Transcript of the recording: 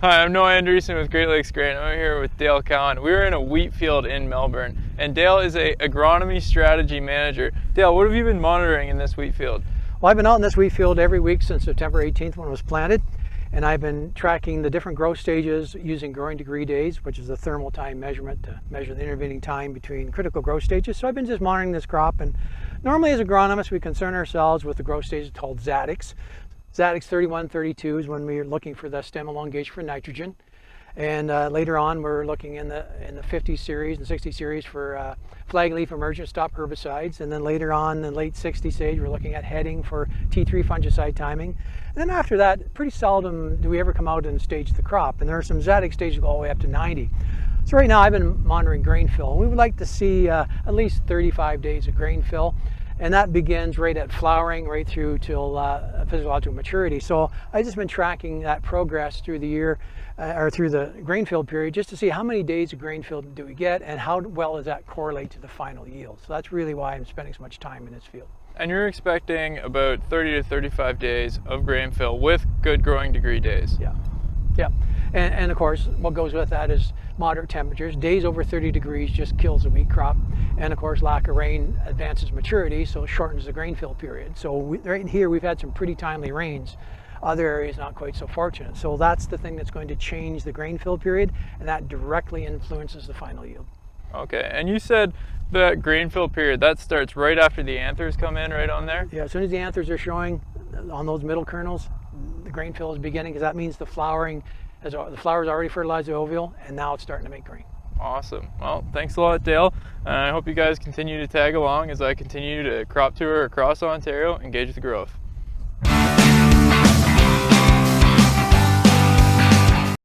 Hi, I'm Noah Andreessen with Great Lakes Grain. I'm here with Dale Cowan. We're in a wheat field in Melbourne, and Dale is a agronomy strategy manager. Dale, what have you been monitoring in this wheat field? Well, I've been out in this wheat field every week since September 18th when it was planted, and I've been tracking the different growth stages using growing degree days, which is a thermal time measurement to measure the intervening time between critical growth stages. So I've been just monitoring this crop, and normally as agronomists we concern ourselves with the growth stages called Zadix. Zadix 31, 32 is when we're looking for the stem elongation for nitrogen. And later on, we're looking in the 50 series and 60 series for flag leaf emergent stop herbicides. And then later on, in the late 60 stage, we're looking at heading for T3 fungicide timing. And then after that, pretty seldom do we ever come out and stage the crop. And there are some Zadix stages that go all the way up to 90. So right now, I've been monitoring grain fill. And we would like to see at least 35 days of grain fill. And that begins right at flowering right through till physiological maturity. So I've just been tracking that progress through the year or through the grain field period just to see how many days of grain field do we get and how well does that correlate to the final yield. So that's really why I'm spending so much time in this field. And you're expecting about 30 to 35 days of grain fill with good growing degree days. Yeah. Yeah, and of course what goes with that is moderate temperatures. Days over 30 degrees just kills the wheat crop, and of course lack of rain advances maturity, so it shortens the grain fill period. So right here we've had some pretty timely rains. Other areas not quite so fortunate. So that's the thing that's going to change the grain fill period, and that directly influences the final yield. Okay, and you said the grain fill period, that starts right after the anthers come in, right on there? Yeah, as soon as the anthers are showing on those middle kernels, the grain fill is beginning, because that means the flower is already fertilized the ovule, and now it's starting to make grain. Awesome. Well, thanks a lot, Dale. I hope you guys continue to tag along as I continue to crop tour across Ontario, engage with the growth.